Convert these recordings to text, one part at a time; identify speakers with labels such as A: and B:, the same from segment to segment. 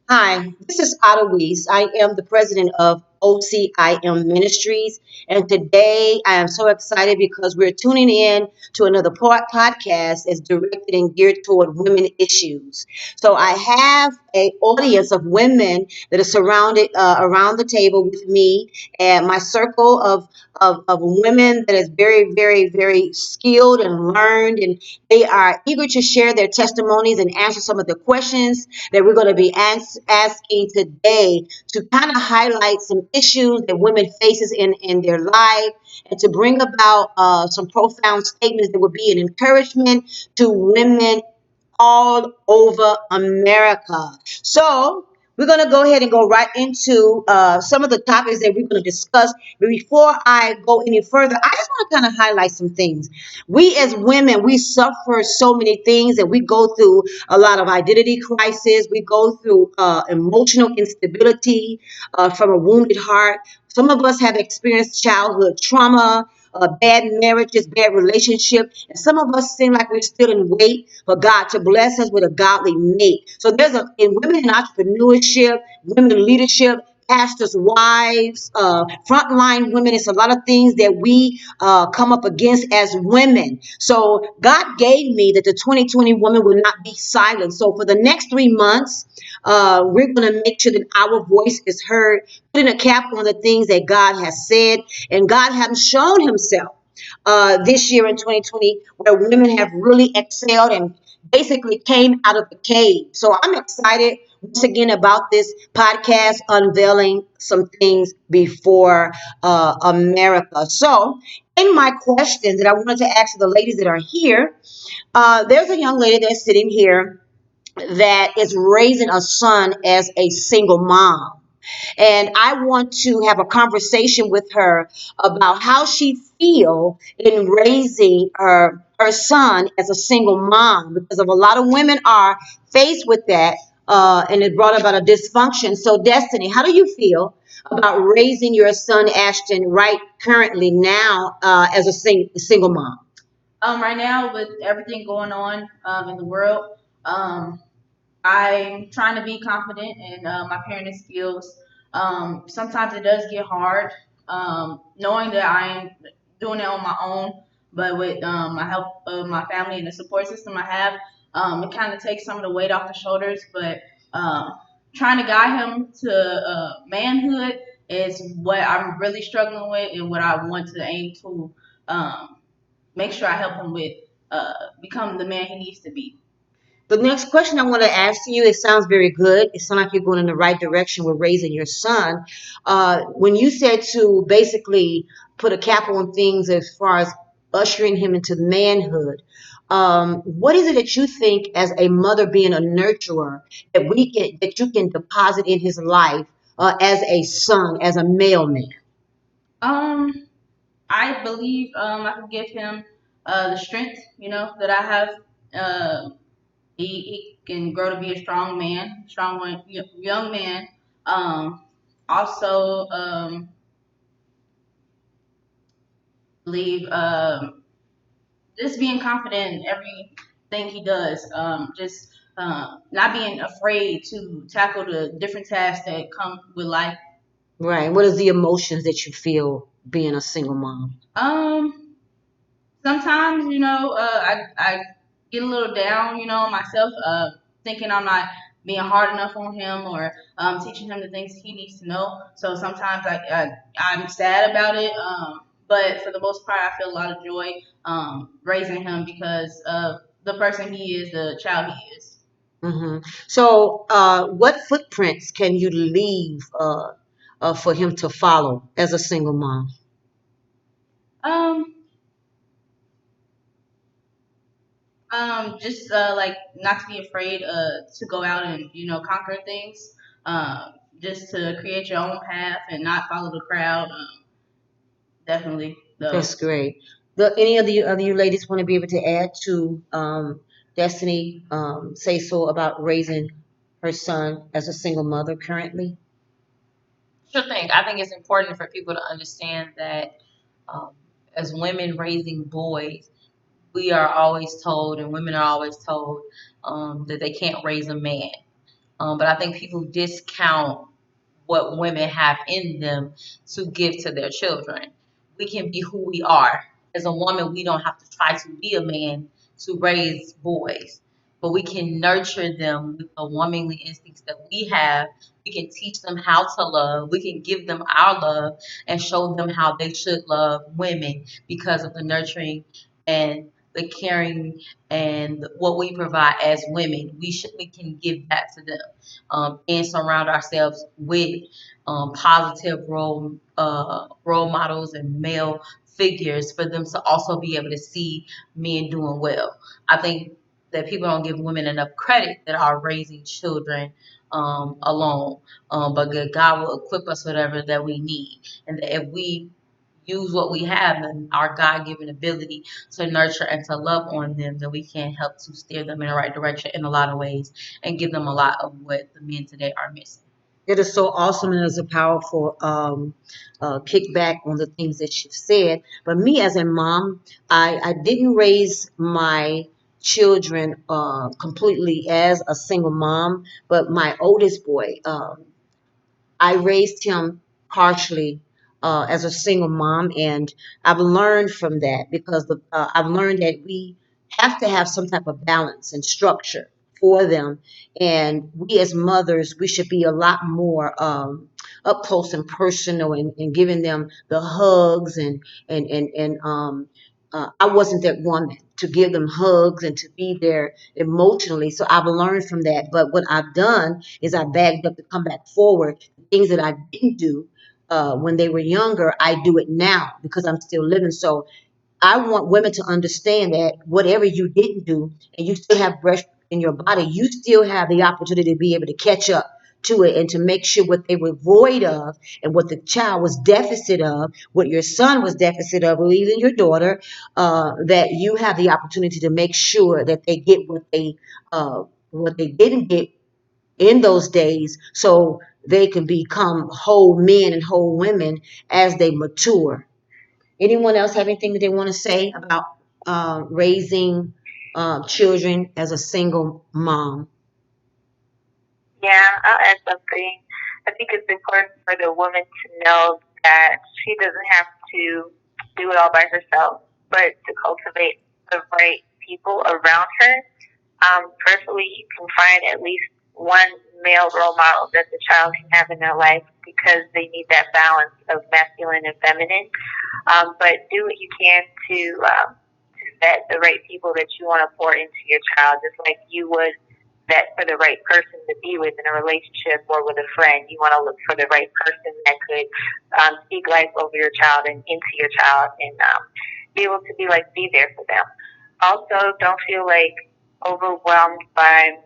A: Hi, this is Otta Weiss. I am the president of OCIM Ministries, and today I am so excited because we're tuning in to another podcast that's directed and geared toward women issues. So I have an audience of women that are surrounded around the table with me, and my circle of women that is very, very, very skilled and learned, and they are eager to share their testimonies and answer some of the questions that we're going to be asking today to kind of highlight some issues that women faces in their life and to bring about some profound statements that would be an encouragement to women all over America. So we're going to go ahead and go right into some of the topics that we're going to discuss. But before I go any further, I just want to kind of highlight some things. We as women, we suffer so many things and we go through a lot of identity crisis. We go through emotional instability from a wounded heart. Some of us have experienced childhood trauma, bad marriages, bad relationship, and some of us seem like we're still in wait for God to bless us with a godly mate. So there's in women in entrepreneurship, women in leadership, pastors' wives, frontline women. It's a lot of things that we come up against as women. So God gave me that the 2020 woman will not be silent. So for the next 3 months, we're going to make sure that our voice is heard, putting a cap on the things that God has said, and God has shown Himself this year in 2020, where women have really excelled and basically came out of the cave. So I'm excited once again about this podcast unveiling some things before America. So, in my questions that I wanted to ask the ladies that are here, there's a young lady that's sitting here that is raising a son as a single mom. And I want to have a conversation with her about how she feel in raising her son as a single mom, because of a lot of women are faced with that, and it brought about a dysfunction. So, Destiny, how do you feel about raising your son Ashton right currently now as a single mom?
B: Right now, with everything going on in the world, I'm trying to be confident in my parenting skills. Sometimes it does get hard, knowing that I'm doing it on my own, but with my help of my family and the support system I have, it kind of takes some of the weight off the shoulders. But um, trying to guide him to manhood is what I'm really struggling with and what I want to aim to um, make sure I help him with become the man he needs to be.
A: The next question I want to ask you, it sounds very good. It sounds like you're going in the right direction with raising your son. When you said to basically put a cap on things as far as ushering him into manhood, what is it that you think as a mother being a nurturer that you can deposit in his life as a son, as a male man?
B: Um, I believe I can give him the strength, that I have. Uh, he can grow to be a strong man, young man. Um, also, believe just being confident in everything he does. Just not being afraid to tackle the different tasks that come with life.
A: Right. What is the emotions that you feel being a single mom?
B: Um, Sometimes, I get a little down, on myself, thinking I'm not being hard enough on him or teaching him the things he needs to know. So sometimes I'm sad about it. But for the most part, I feel a lot of joy raising him because of the person he is, the child he is.
A: So, what footprints can you leave for him to follow as a single mom?
B: Um, just like not to be afraid to go out and conquer things. Just to create your own path and not follow the crowd. Definitely
A: That's
B: those.
A: great. Any of the other you ladies want to be able to add to Destiny say so about raising her son as a single mother currently?
C: Sure thing. I think it's important for people to understand that um, as women raising boys, we are always told, and women are always told that they can't raise a man. But I think people discount what women have in them to give to their children. We can be who we are. As a woman, we don't have to try to be a man to raise boys, but we can nurture them with the womanly instincts that we have. We can teach them how to love. We can give them our love and show them how they should love women because of the nurturing and the caring and what we provide as women. We can give that to them, and surround ourselves with positive role models and male figures for them to also be able to see men doing well. I think that people don't give women enough credit that are raising children alone, but God will equip us whatever that we need, and that if we use what we have and our God-given ability to nurture and to love on them, then we can help to steer them in the right direction in a lot of ways and give them a lot of what the men today are missing.
A: It is so awesome and it's a powerful kickback on the things that you've said. But me as a mom, I didn't raise my children completely as a single mom, but my oldest boy, I raised him partially as a single mom, and I've learned from that because I've learned that we have to have some type of balance and structure for them. And we as mothers, we should be a lot more up close and personal and giving them the hugs and I wasn't that woman to give them hugs and to be there emotionally. So I've learned from that. But what I've done is I bagged up to come back forward. Things that I didn't do when they were younger, I do it now because I'm still living. So I want women to understand that whatever you didn't do and you still have breath in your body, you still have the opportunity to be able to catch up to it and to make sure what they were void of and what the child was deficit of, what your son was deficit of, or even your daughter, that you have the opportunity to make sure that they get what they didn't get in those days so they can become whole men and whole women as they mature. Anyone else have anything that they want to say about raising children as a single mom?
D: Yeah, I'll add something. I think it's important for the woman to know that she doesn't have to do it all by herself, but to cultivate the right people around her. Preferably, you can find at least one male role model that the child can have in their life because they need that balance of masculine and feminine. But do what you can to vet the right people that you want to pour into your child, just like you would vet for the right person to be with in a relationship or with a friend. You want to look for the right person that could speak life over your child and into your child and be able to be there for them. Also, don't feel like overwhelmed by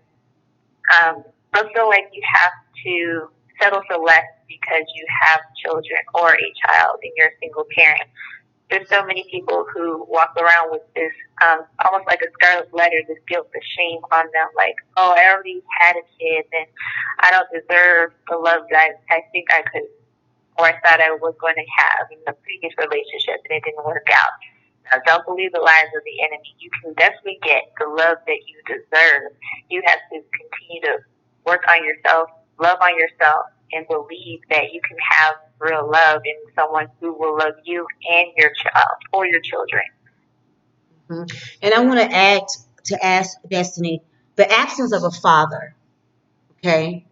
D: don't feel like you have to settle for less because you have children or a child and you're a single parent. There's so many people who walk around with this almost like a scarlet letter, this guilt, this shame on them, like, oh, I already had a kid and I don't deserve the love that I think I could or I thought I was going to have in the previous relationship and it didn't work out. Now, don't believe the lies of the enemy. You can definitely get the love that you deserve. You have to continue to work on yourself, love on yourself, and believe that you can have real love in someone who will love you and your child or your children.
A: And I want to add to ask Destiny the absence of a father. Okay,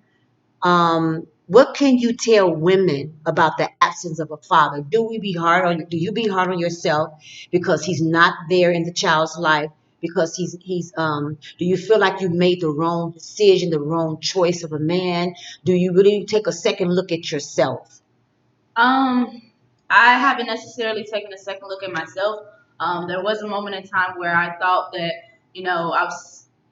A: what can you tell women about the absence of a father? Do you be hard on yourself because he's not there in the child's life? Because do you feel like you made the wrong decision, the wrong choice of a man? Do you really take a second look at yourself?
B: I haven't necessarily taken a second look at myself. There was a moment in time where I thought that,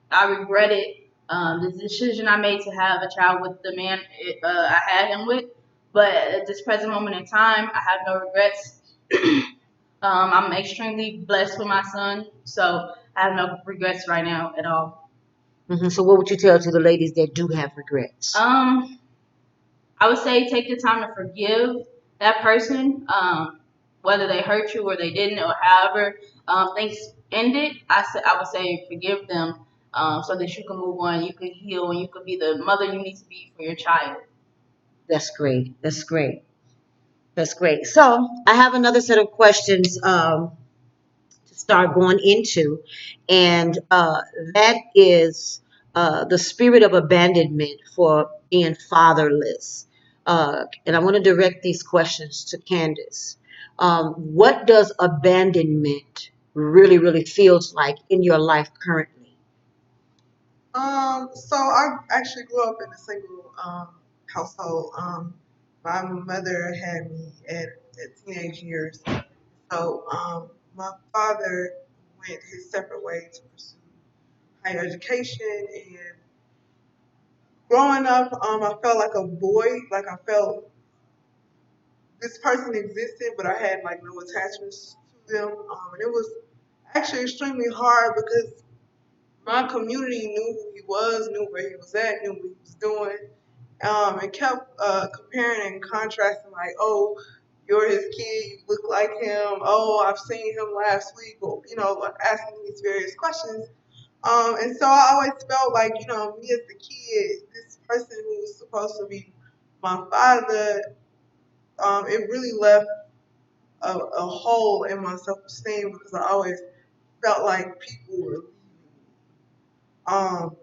B: I regretted the decision I made to have a child with the man I had him with. But at this present moment in time, I have no regrets. I'm extremely blessed with my son, so I have no regrets right now at all.
A: So, what would you tell to the ladies that do have regrets?
B: I would say take the time to forgive that person, whether they hurt you or they didn't, or however things ended. I would say forgive them so that you can move on, you can heal, and you can be the mother you need to be for your child.
A: That's great. That's great. That's great. So I have another set of questions to start going into, and that is the spirit of abandonment for being fatherless. And I want to direct these questions to Candace. What does abandonment really, really feels like in your life currently?
E: So I actually grew up in a single household. My mother had me at teenage years. So my father went his separate way to pursue higher education. And growing up, I felt like a void. Like I felt this person existed, but I had like no attachments to them. And it was actually extremely hard because my community knew who he was, knew where he was at, knew what he was doing, and kept comparing and contrasting, like, oh, you're his kid, you look like him. Oh, I've seen him last week, or like asking these various questions. And so I always felt like, me as the kid, this person who was supposed to be my father, it really left a hole in my self-esteem because I always felt like people were leaving.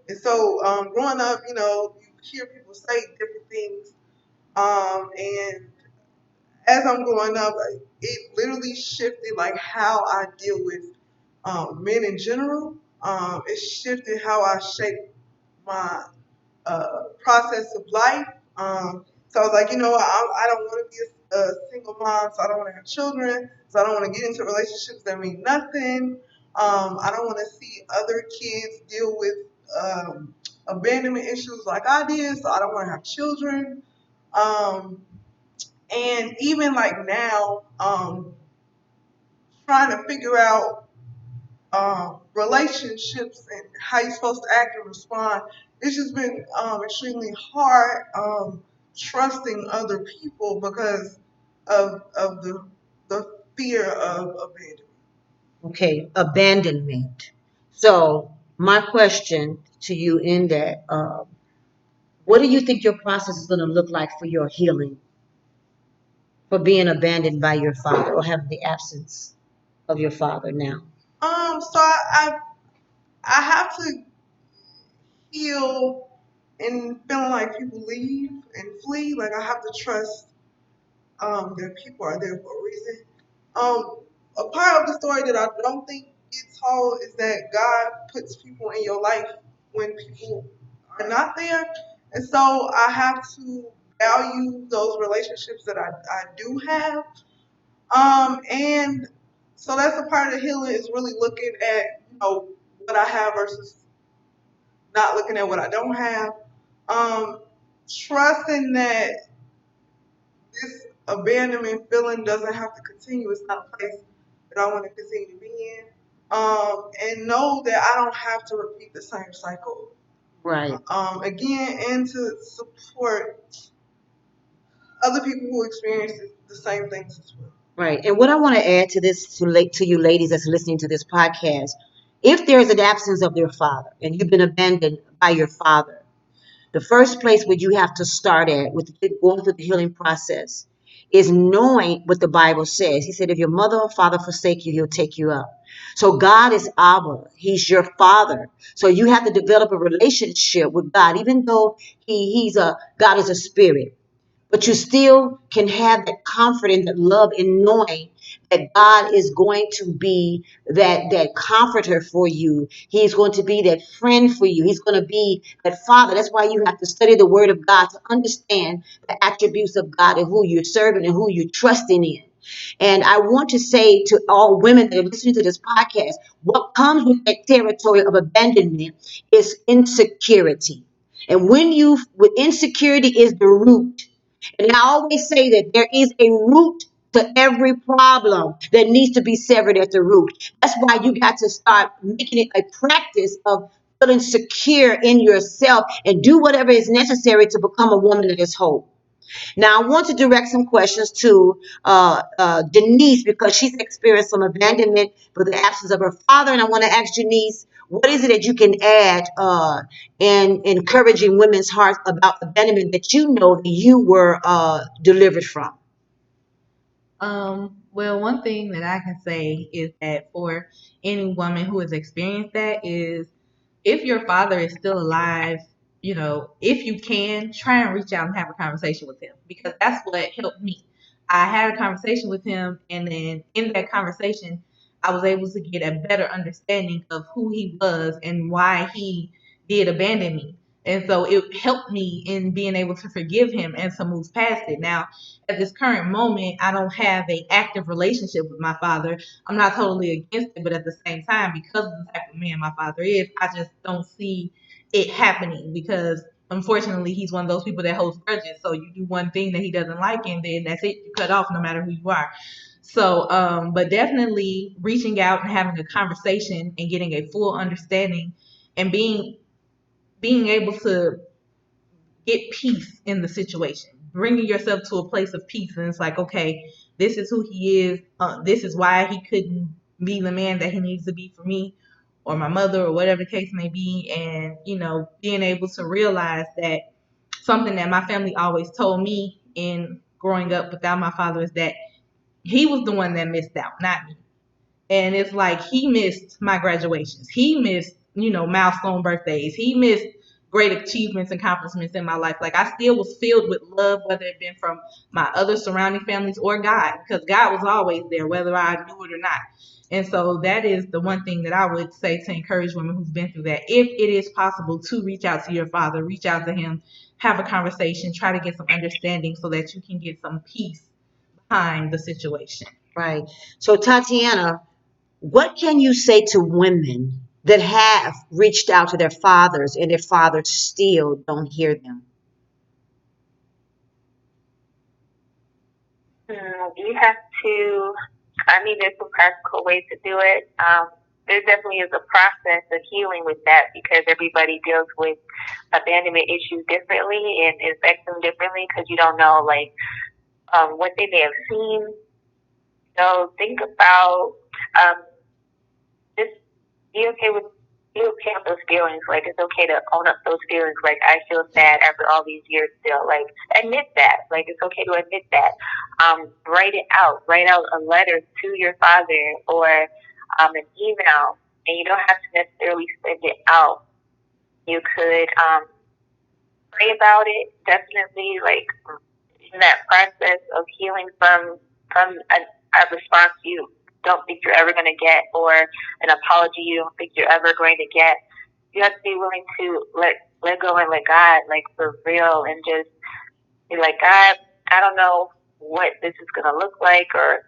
E: And so growing up, you hear people say different things. And as I'm growing up, it literally shifted like how I deal with men in general. It shifted how I shape my process of life. So I was like, I don't want to be a single mom, so I don't want to have children, so I don't want to get into relationships that mean nothing. I don't want to see other kids deal with abandonment issues like I did, so I don't want to have children. Um, and even like now, trying to figure out relationships and how you're supposed to act and respond. It's just been extremely hard trusting other people because of the fear of abandonment.
A: Okay, abandonment. So my question to you in that, what do you think your process is going to look like for your healing, for being abandoned by your father or having the absence of your father now?
E: So I have to heal and feeling like people leave and flee. Like I have to trust that people are there for a reason. Um, a part of the story that I don't think gets told is that God puts people in your life when people are not there. And so I have to value those relationships that I do have. And so that's a part of the healing is really looking at, what I have versus not looking at what I don't have. Um, Trusting that this abandonment feeling doesn't have to continue. It's not a place that I want to continue to be in. And know that I don't have to repeat the same cycle
A: Right,
E: again, and to support other people who experience the same things as well.
A: right. And what I want to add to this, to you ladies that's listening to this podcast, if there's an absence of your father and you've been abandoned by your father, the first place where you have to start at with going through the healing process is knowing what the Bible says. He said, if your mother or father forsake you, he'll take you up. So God is Abba. He's your father. So you have to develop a relationship with God, even though God is a spirit. But you still can have that comfort and that love in knowing that God is going to be that comforter for you. He's going to be that friend for you. He's going to be that father. That's why you have to study the word of God to understand the attributes of God and who you're serving and who you're trusting in. And I want to say to all women that are listening to this podcast, what comes with that territory of abandonment is insecurity. And with insecurity is the root. And I always say that there is a root to every problem that needs to be severed at the root. That's why you got to start making it a practice of feeling secure in yourself and do whatever is necessary to become a woman that is whole. Now, I want to direct some questions to Denise because she's experienced some abandonment for the absence of her father. And I want to ask Denise, What is it that you can add in encouraging women's hearts about abandonment that you know that you were delivered from?
B: Well, one thing that I can say is that for any woman who has experienced that is if your father is still alive, if you can, try and reach out and have a conversation with him because that's what helped me. I had a conversation with him, and then in that conversation, I was able to get a better understanding of who he was and why he did abandon me. And so it helped me in being able to forgive him and to move past it. Now, at this current moment, I don't have a active relationship with my father. I'm not totally against it, but at the same time, because of the type of man my father is, I just don't see it happening because unfortunately he's one of those people that holds grudges. So you do one thing that he doesn't like and then that's it, you cut off no matter who you are. So but definitely reaching out and having a conversation and getting a full understanding and being able to get peace in the situation, bringing yourself to a place of peace. And it's like, okay, this is who he is. This is why he couldn't be the man that he needs to be for me or my mother or whatever the case may be. And, being able to realize that something that my family always told me in growing up without my father is that he was the one that missed out, not me. And it's like he missed my graduations. He missed, milestone birthdays. He missed great achievements and accomplishments in my life. Like I still was filled with love, whether it been from my other surrounding families or God, because God was always there, whether I knew it or not. And so that is the one thing that I would say to encourage women who've been through that. If it is possible to reach out to your father, reach out to him, have a conversation, try to get some understanding so that you can get some peace behind the situation.
A: Right. So, Tatiana, what can you say to women that have reached out to their fathers and their fathers still don't hear them?
D: You have to, I mean, there's some practical ways to do it. There definitely is a process of healing with that because everybody deals with abandonment issues differently and it affects them differently because you don't know, like, what they may have seen. So think about um, just be okay with be okay with those feelings. Like it's okay to own up those feelings. Like I feel sad after all these years still. Like admit that. Like it's okay to admit that. Write it out. Write out a letter to your father or an email. And you don't have to necessarily send it out. You could pray about it. Definitely like in that process of healing from a response you don't think you're ever going to get or an apology you don't think you're ever going to get. You have to be willing to let go and let God, like for real, and just be like, God, I don't know what this is going to look like, but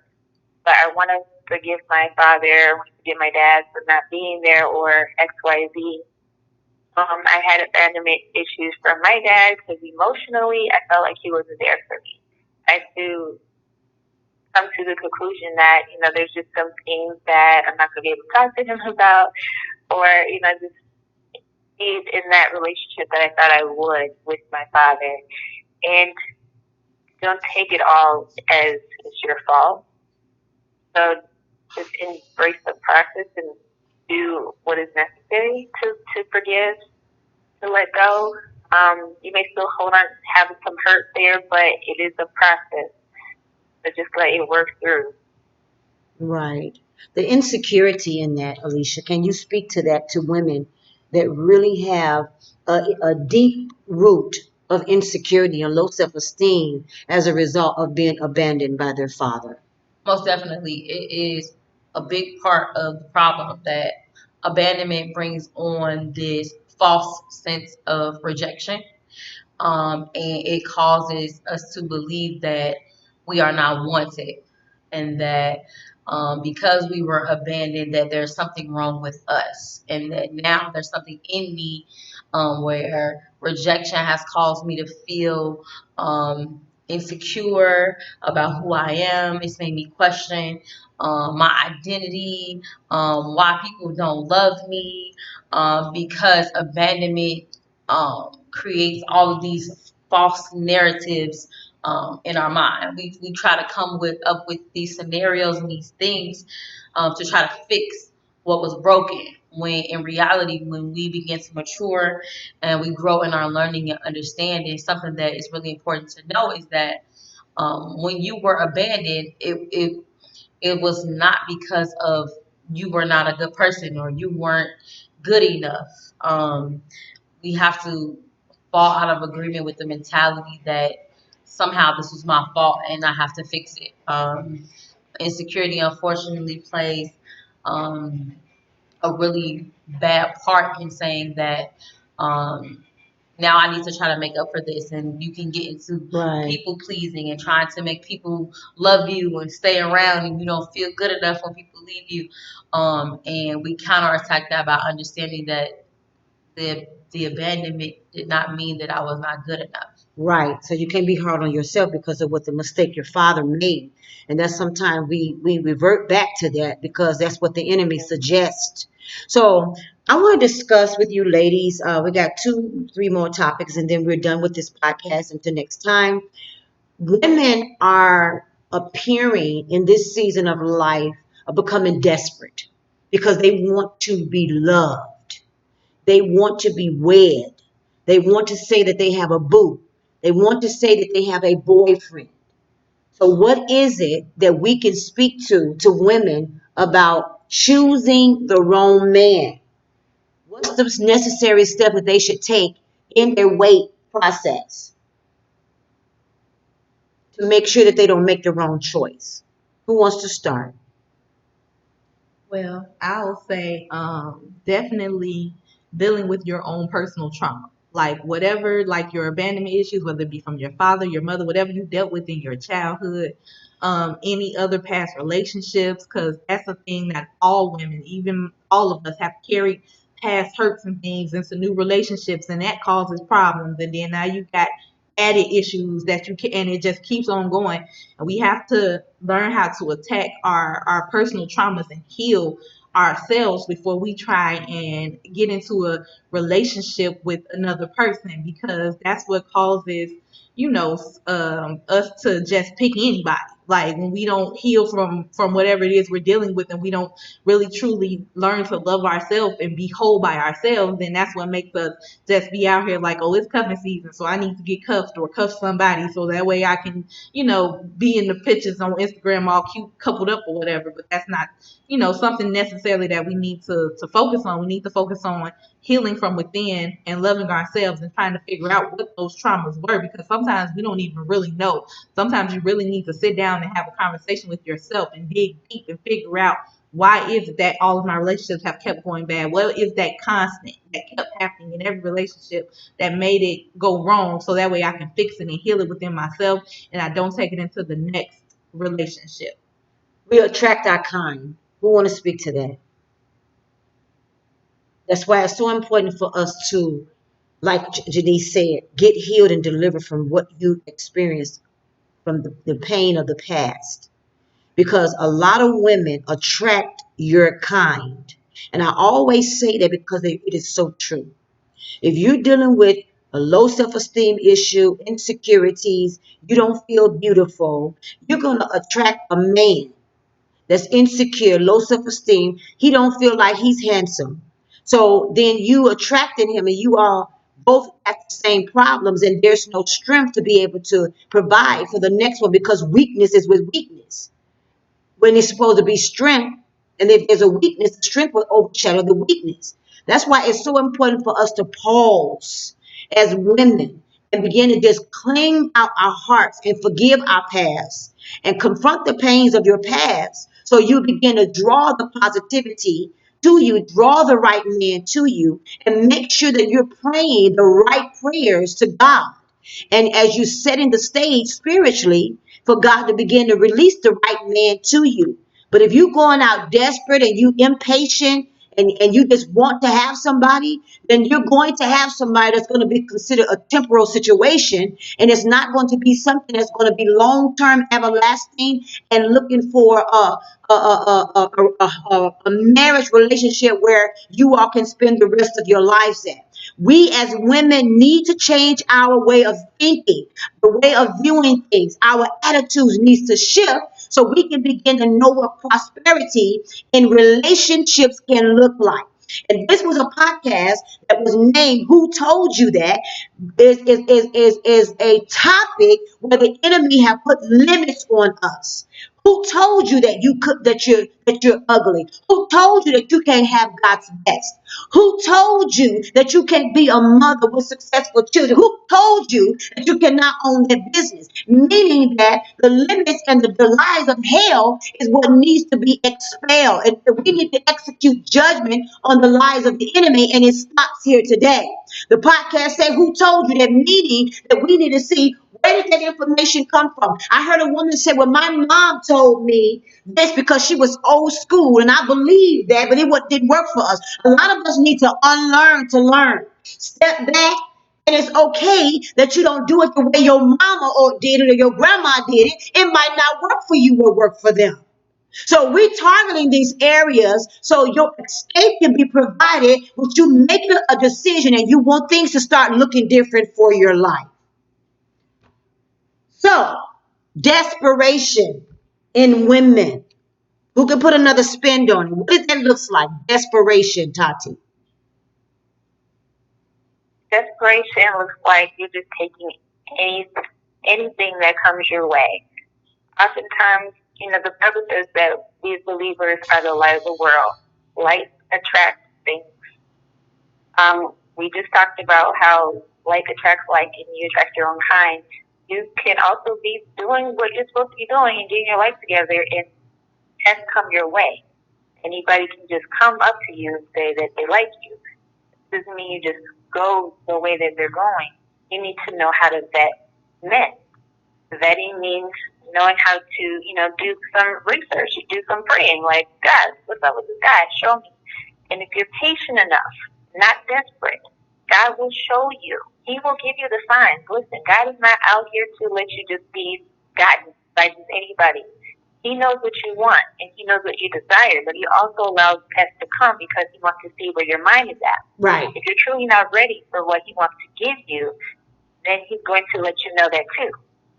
D: I want to forgive my father, I want to forgive my dad for not being there or X, Y, Z. I had abandonment issues from my dad because emotionally I felt like he wasn't there for me. I had to come to the conclusion that, there's just some things that I'm not going to be able to talk to him about or, just be in that relationship that I thought I would with my father. And don't take it all as it's your fault. So just embrace the process and do what is necessary to forgive, to let go. You may still hold on, have some hurt there, but it is a process. So just let it work through.
A: Right. The insecurity in that, Alicia, can you speak to that to women that really have a deep root of insecurity and low self esteem as a result of being abandoned by their father?
C: Most definitely, it is a big part of the problem that abandonment brings on this false sense of rejection. And it causes us to believe that we are not wanted and that because we were abandoned that there's something wrong with us and that now there's something in me where rejection has caused me to feel insecure about who I am. It's made me question my identity, why people don't love me, because abandonment creates all of these false narratives in our mind. We try to come up with these scenarios and these things to try to fix what was broken when in reality, when we begin to mature and we grow in our learning and understanding, something that is really important to know is that when you were abandoned, it was not because of you were not a good person or you weren't good enough. We have to fall out of agreement with the mentality that somehow this was my fault and I have to fix it. Insecurity unfortunately plays um, a really bad part in saying that um, now I need to try to make up for this, and you can get into
A: Right.
C: people pleasing and trying to make people love you and stay around, and you don't feel good enough when people leave you. And we counterattack that by understanding that the abandonment did not mean that I was not good enough.
A: Right. So you can't be hard on yourself because of what the mistake your father made. And that's sometimes we revert back to that because that's what the enemy suggests. So I want to discuss with you ladies. We got two, three more topics, and then we're done with this podcast until next time. Women are appearing in this season of life of becoming desperate because they want to be loved. They want to be wed. They want to say that they have a boo. They want to say that they have a boyfriend. So, what is it that we can speak to women about choosing the wrong man? What's the necessary step that they should take in their wait process to make sure that they don't make the wrong choice? Who wants to start?
B: Well, I'll say definitely dealing with your own personal trauma. Like whatever, like your abandonment issues, whether it be from your father, your mother, whatever you dealt with in your childhood, any other past relationships, because that's a thing that all women, even all of us, have carried past hurts and things into new relationships, and that causes problems. And then now you got added issues that you can, and it just keeps on going. And we have to learn how to attack our personal traumas and heal ourselves before we try and get into a relationship with another person, because that's what causes, us to just pick anybody. Like when we don't heal from whatever it is we're dealing with, and we don't really truly learn to love ourselves and be whole by ourselves, then that's what makes us just be out here like, oh, it's cuffing season, so I need to get cuffed or cuff somebody so that way I can, be in the pictures on Instagram all cute, coupled up or whatever. But that's not, something necessarily that we need to focus on. We need to focus on healing from within and loving ourselves and trying to figure out what those traumas were, because sometimes we don't even really know. Sometimes you really need to sit down and have a conversation with yourself and dig deep and figure out why is it that all of my relationships have kept going bad? What is that constant that kept happening in every relationship that made it go wrong, so that way I can fix it and heal it within myself and I don't take it into the next relationship.
A: We attract our kind. Who want to speak to that? That's why it's so important for us to, like Janice said, get healed and delivered from what you experienced from the pain of the past. Because a lot of women attract your kind. And I always say that because it is so true. If you're dealing with a low self-esteem issue, insecurities, you don't feel beautiful, you're going to attract a man that's insecure, low self-esteem. He don't feel like he's handsome. So then you attracting him and you are both at the same problems, and there's no strength to be able to provide for the next one because weakness is with weakness when it's supposed to be strength. And if there's a weakness, the strength will overshadow the weakness. That's why it's so important for us to pause as women and begin to just clean out our hearts and forgive our past and confront the pains of your past, so you begin to draw the positivity to you, draw the right man to you, and make sure that you're praying the right prayers to God. And as you setting the stage spiritually for God to begin to release the right man to you. But if you going out desperate and you impatient and you just want to have somebody, then you're going to have somebody that's going to be considered a temporal situation. And it's not going to be something that's going to be long-term, everlasting, and looking for a marriage relationship where you all can spend the rest of your lives at. We as women need to change our way of thinking, the way of viewing things. Our attitudes needs to shift so we can begin to know what prosperity in relationships can look like. And this was a podcast that was named "Who Told You That?" Is a topic where the enemy have put limits on us. Who told you that you're ugly? Who told you that you can't have God's best? Who told you that you can't be a mother with successful children? Who told you that you cannot own their business? Meaning that the limits and the lies of hell is what needs to be expelled. And we need to execute judgment on the lies of the enemy, and it stops here today. The podcast said, "Who told you that?" Meaning that we need to see, where did that information come from? I heard a woman say, "Well, my mom told me this because she was old school," and I believe that, but didn't work for us. A lot of us need to unlearn to learn. Step back, and it's okay that you don't do it the way your mama or did it or your grandma did it. It might not work for you or work for them. So we're targeting these areas so your escape can be provided, but you make a decision and you want things to start looking different for your life. So, desperation in women. Who can put another spin on it? What does that look like? Desperation, Tati.
D: Desperation looks like you're just taking anything that comes your way. Oftentimes, the Bible says that we as believers are the light of the world. Light attracts things. We just talked about how like attracts like, and you attract your own kind. You can also be doing what you're supposed to be doing and getting your life together, and has come your way. Anybody can just come up to you and say that they like you. It doesn't mean you just go the way that they're going. You need to know how to vet men. Vetting means knowing how to, do some research, you do some praying, like, God, what's up with this guy? Show me. And if you're patient enough, not desperate, God will show you. He will give you the signs. Listen, God is not out here to let you just be gotten by just anybody. He knows what you want and he knows what you desire, but he also allows tests to come because he wants to see where your mind is at.
A: Right.
D: If you're truly not ready for what he wants to give you, then he's going to let you know that too.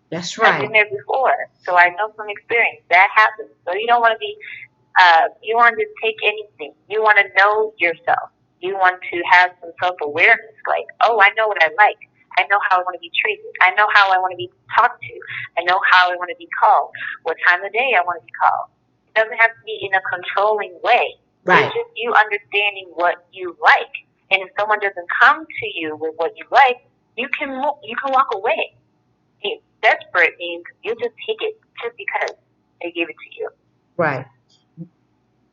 A: That's
D: I've been
A: right.
D: there before, so I know from experience that happens. So you don't want to be, you want to just take anything. You want to know yourself. You want to have some self-awareness, like, oh, I know what I like. I know how I want to be treated. I know how I want to be talked to. I know how I want to be called. What time of day I want to be called. It doesn't have to be in a controlling way.
A: Right.
D: It's just you understanding what you like. And if someone doesn't come to you with what you like, you can walk away. Desperate means you just take it just because they give it to you.
A: Right.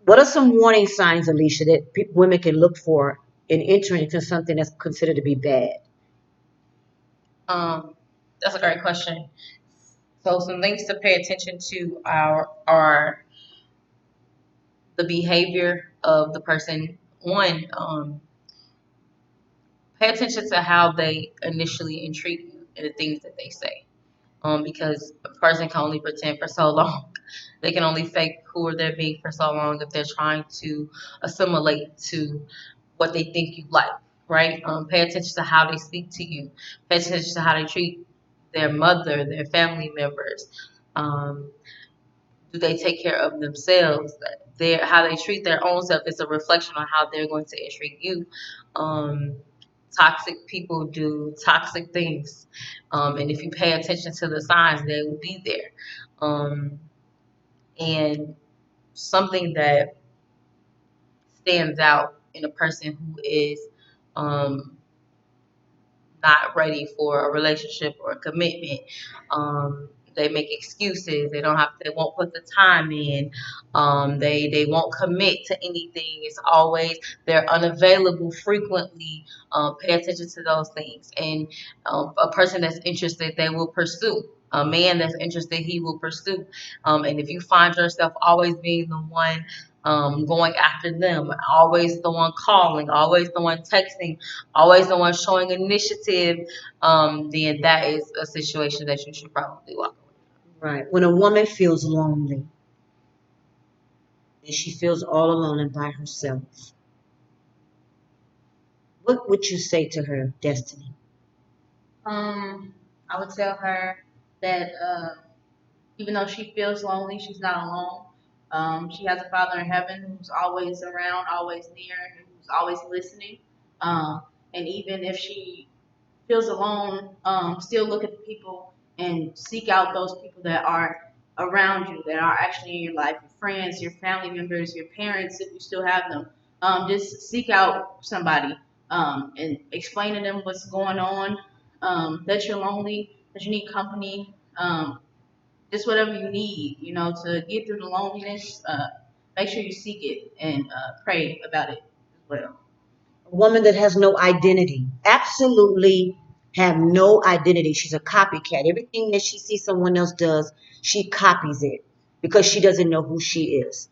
A: What are some warning signs, Alicia, that women can look for in entering into something that's considered to be bad?
C: That's a great question. So some things to pay attention to are the behavior of the person. One, pay attention to how they initially entreat you and the things that they say. Because a person can only pretend for so long. They can only fake who they're being for so long if they're trying to assimilate to what they think you like, right? Pay attention to how they speak to you. Pay attention to how they treat their mother, their family members. Um, do they take care of themselves? How they treat their own self is a reflection on how they're going to treat you. Um, Toxic people do toxic things, and if you pay attention to the signs, they will be there. Um, and something that stands out in a person who is um, not ready for a relationship or a commitment. They make excuses. They won't put the time in. They won't commit to anything. It's always they're unavailable frequently. Pay attention to those things. And a person that's interested, they will pursue. A man that's interested, he will pursue. And if you find yourself always being the one going after them, always the one calling, always the one texting, always the one showing initiative, then that is a situation that you should probably walk away.
A: Right. When a woman feels lonely and she feels all alone and by herself, what would you say to her, Destiny?
B: I would tell her that even though she feels lonely, she's not alone. She has a Father in heaven who's always around, always near, and who's always listening. And even if she feels alone, still look at the people and seek out those people that are around you, that are actually in your life, your friends, your family members, your parents, if you still have them. Just seek out somebody and explain to them what's going on, that you're lonely, that you need company, just whatever you need, to get through the loneliness. Make sure you seek it and pray about it as well.
A: A woman that has no identity, absolutely have no identity. She's a copycat. Everything that she sees someone else does, she copies it because she doesn't know who she is.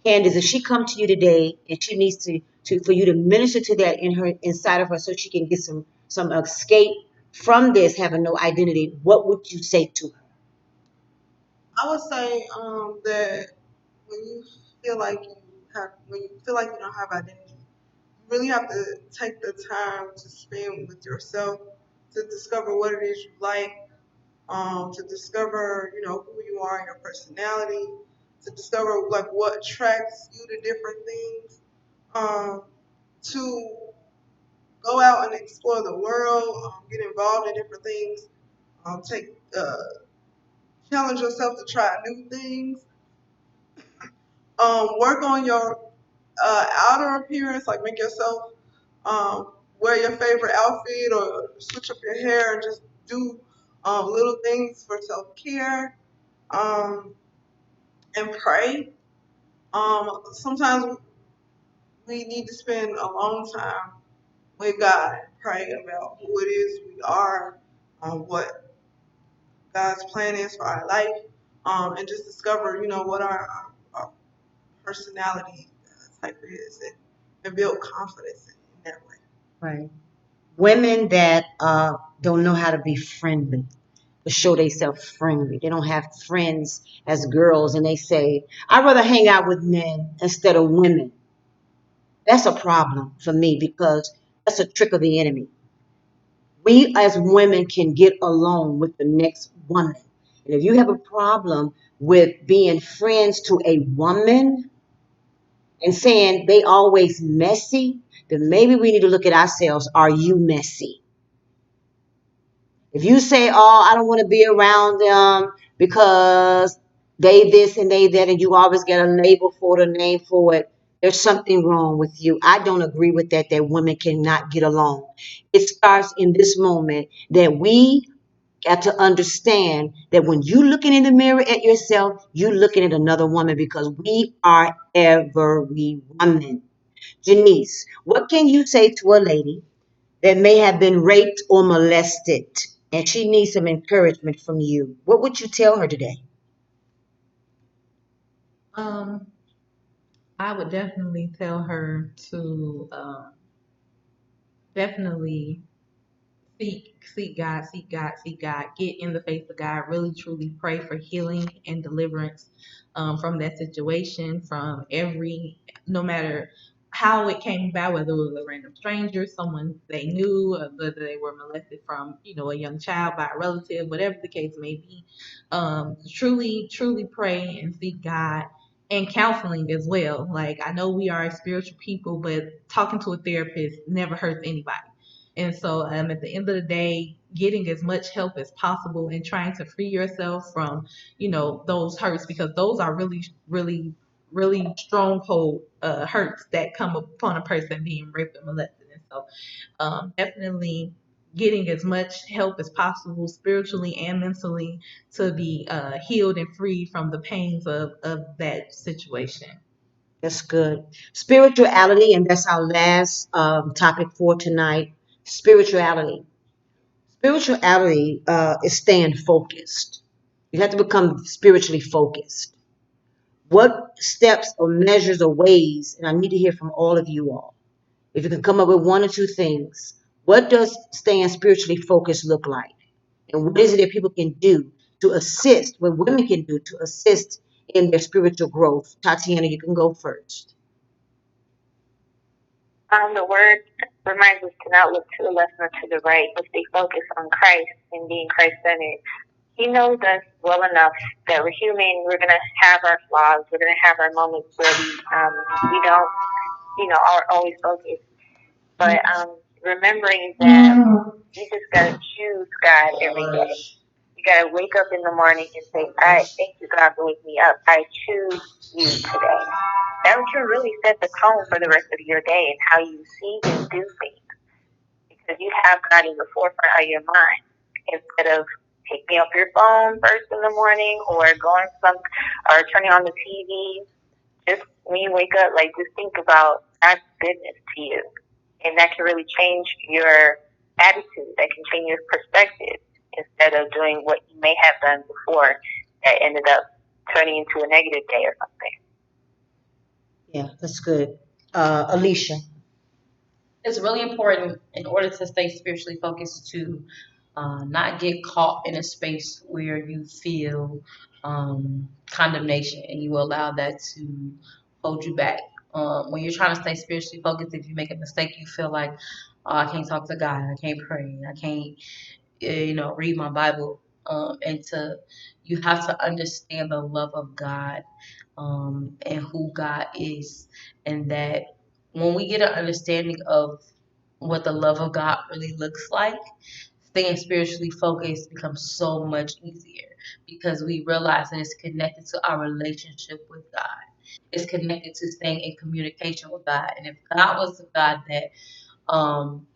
A: Candace, if she come to you today and she needs to for you to minister to that in her inside of her so she can get some escape from this having no identity, what would you say to her?
E: I would say that when you feel like when you feel like you don't have identity, you really have to take the time to spend with yourself to discover what it is you like, to discover, who you are and your personality, to discover like what attracts you to different things, to go out and explore the world, get involved in different things, take challenge yourself to try new things, work on your outer appearance, like make yourself wear your favorite outfit or switch up your hair and just do little things for self-care, um, and pray. Sometimes we need to spend a long time with God and pray about who it is we are, what God's plan is for our life, and just discover, what our personality type is, and build confidence in that way.
A: Right. Women that don't know how to be friendly, to show themselves friendly. They don't have friends as girls, and they say, "I'd rather hang out with men instead of women." That's a problem for me because that's a trick of the enemy. We as women can get along with the next woman. And if you have a problem with being friends to a woman and saying they always messy, then maybe we need to look at ourselves. Are you messy? If you say, "Oh, I don't want to be around them because they this and they that," and you always get a label for it, a name for it, there's something wrong with you. I don't agree with that women cannot get along. It starts in this moment that we got to understand that when you looking in the mirror at yourself, you looking at another woman because we are every woman. Janice, what can you say to a lady that may have been raped or molested and she needs some encouragement from you? What would you tell her today?
F: Um, I would definitely tell her to definitely seek God, seek God, seek God. Get in the face of God. Really, truly pray for healing and deliverance from that situation, from no matter how it came about, whether it was a random stranger, someone they knew, whether they were molested from, a young child by a relative, whatever the case may be. Truly, truly pray and seek God. And counseling as well. Like, I know we are spiritual people, but talking to a therapist never hurts anybody. And so, at the end of the day, getting as much help as possible and trying to free yourself from, those hurts, because those are really, really, really stronghold hurts that come upon a person being raped and molested. And so, definitely getting as much help as possible, spiritually and mentally, to be healed and free from the pains of that situation.
A: That's good. Spirituality, and that's our last topic for tonight. Spirituality. Spirituality is staying focused. You have to become spiritually focused. What steps or measures or ways, and I need to hear from all of you all, if you can come up with one or two things, what does staying spiritually focused look like? And what is it that people can do to assist, what women can do to assist in their spiritual growth? Tatiana, you can go first.
D: The word reminds us to not look to the left nor to the right, but stay focused on Christ and being Christ-centered. He knows us well enough that we're human. We're gonna have our flaws. We're gonna have our moments where we don't are always focused. But remembering that you just gotta choose God every day. You gotta wake up in the morning and say, "I thank you, God, for waking me up. I choose you today." That can really set the tone for the rest of your day and how you see and do things, because you have God in the forefront of your mind instead of picking up your phone first in the morning or or turning on the TV. Just when you wake up, like, just think about God's goodness to you, and that can really change your attitude. That can change your perspective instead of doing what you may have done before that ended up turning into a negative day or something.
A: Yeah, that's good. Alicia.
C: It's really important in order to stay spiritually focused to not get caught in a space where you feel condemnation and you allow that to hold you back. When you're trying to stay spiritually focused, if you make a mistake, you feel like, oh, I can't talk to God, I can't pray, I can't, read my Bible. You have to understand the love of God and who God is, and that when we get an understanding of what the love of God really looks like, staying spiritually focused becomes so much easier because we realize that it's connected to our relationship with God. It's connected to staying in communication with God. And if God was the God that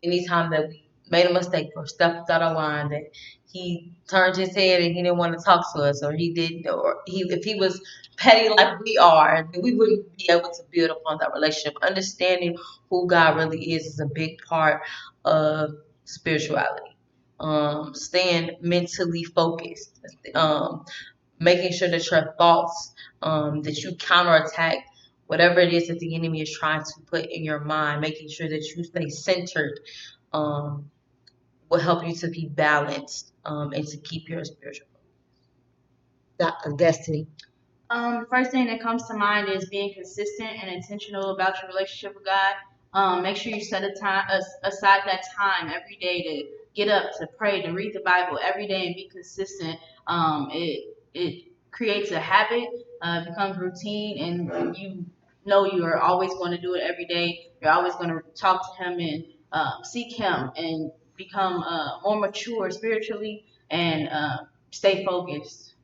C: anytime that we made a mistake or stepped out of line, that he turned his head and he didn't want to talk to us, or he didn't, or if he was petty like we are, then we wouldn't be able to build upon that relationship. Understanding who God really is a big part of spirituality. Staying mentally focused, making sure that your thoughts, that you counterattack whatever it is that the enemy is trying to put in your mind, making sure that you stay centered, um, will help you to be balanced, and to keep your spiritual.
A: Destiny.
B: The first thing that comes to mind is being consistent and intentional about your relationship with God. Make sure you set aside that time every day to get up, to pray, to read the Bible every day, and be consistent. It creates a habit, becomes routine, and you know you are always going to do it every day. You're always going to talk to Him and seek Him and become more mature spiritually and stay focused.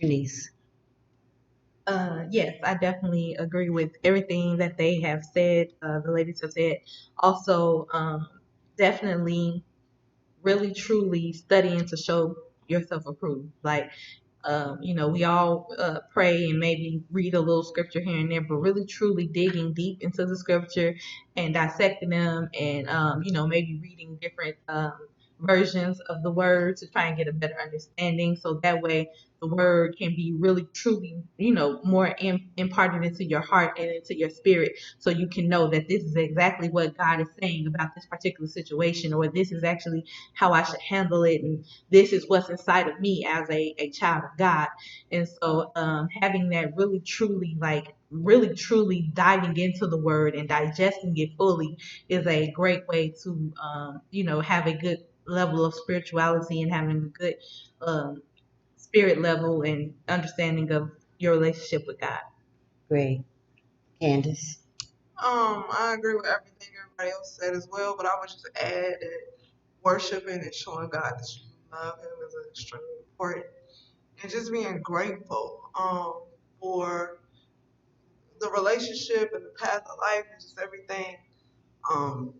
A: Janice.
F: Yes, I definitely agree with everything that they have said. The ladies have said. Also, definitely, really, truly studying to show yourself approved. Like, we all pray and maybe read a little scripture here and there, but really, truly digging deep into the scripture and dissecting them, and maybe reading different versions of the word to try and get a better understanding, so that way the word can be really truly more imparted into your heart and into your spirit, so you can know that this is exactly what God is saying about this particular situation, or this is actually how I should handle it, and this is what's inside of me as a child of God. And so having that really truly diving into the word and digesting it fully is a great way to have a good level of spirituality and having a good um, spirit level and understanding of your relationship with God.
A: Great. Candace.
E: I agree with everything everybody else said as well, but I would just add that worshiping and showing God that you love Him is extremely important, and just being grateful for the relationship and the path of life and just everything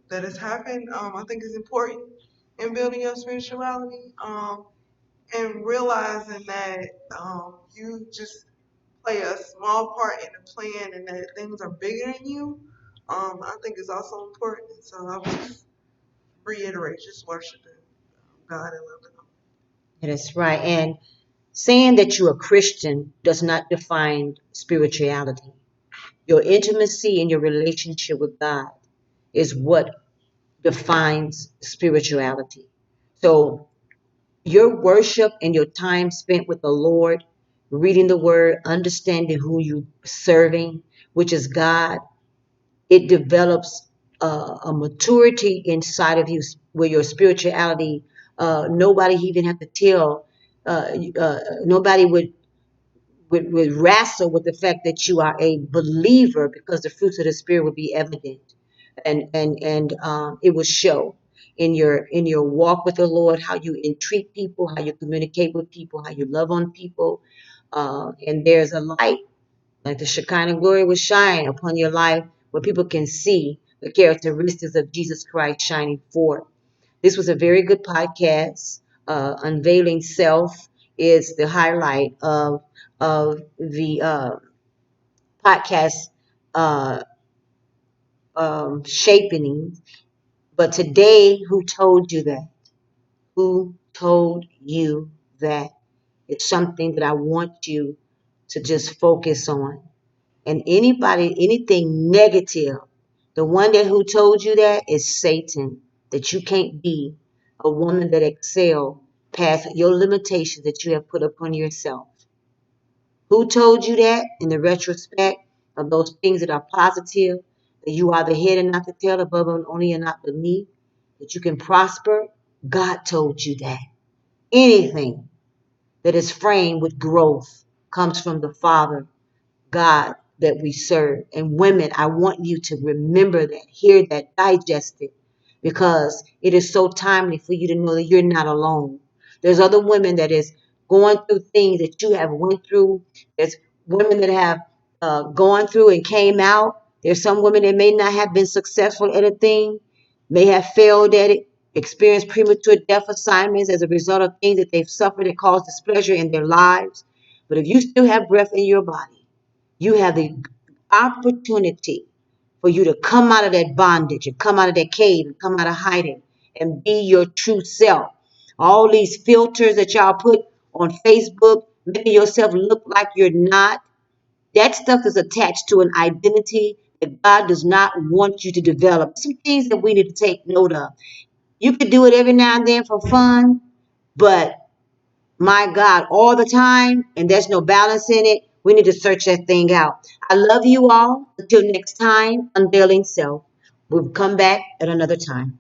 E: that has happened. I think is important in building your spirituality, and realizing that you just play a small part in the plan and that things are bigger than you. I think is also important. So I would just reiterate, just worshiping God and loving Him.
A: That is right. And saying that you're a Christian does not define spirituality. Your intimacy and your relationship with God is what defines spirituality. So your worship and your time spent with the Lord, reading the word, understanding who you serving, which is God, it develops a maturity inside of you where your spirituality, nobody even have to tell, nobody would would wrestle with the fact that you are a believer, because the fruits of the spirit will be evident, and it will show in your walk with the Lord, how you entreat people, how you communicate with people, how you love on people, and there's a light, like the Shekinah glory will shine upon your life, where people can see the characteristics of Jesus Christ shining forth. This was a very good podcast. Unveiling Self is the highlight of the podcast uh, shaping. But today, who told you that? Who told you that? It's something that I want you to just focus on. And anybody, anything negative, the one that who told you that is Satan, that you can't be a woman that excel past your limitations that you have put upon yourself. Who told you that in the retrospect of those things that are positive, that you are the head and not the tail, above and only and not beneath, that you can prosper? God told you that. Anything that is framed with growth comes from the Father God that we serve. And women, I want you to remember that, hear that, digest it, because it is so timely for you to know that you're not alone. There's other women that is going through things that you have went through. There's women that have gone through and came out. There's some women that may not have been successful at a thing, may have failed at it, experienced premature death assignments as a result of things that they've suffered that caused displeasure in their lives. But if you still have breath in your body, you have the opportunity for you to come out of that bondage and come out of that cave and come out of hiding and be your true self. All these filters that y'all put on Facebook, making yourself look like you're not, that stuff is attached to an identity that God does not want you to develop. Some things that we need to take note of. You could do it every now and then for fun, but my God, all the time, and there's no balance in it. We need to search that thing out. I love you all. Until next time, Unveiling Self. We'll come back at another time.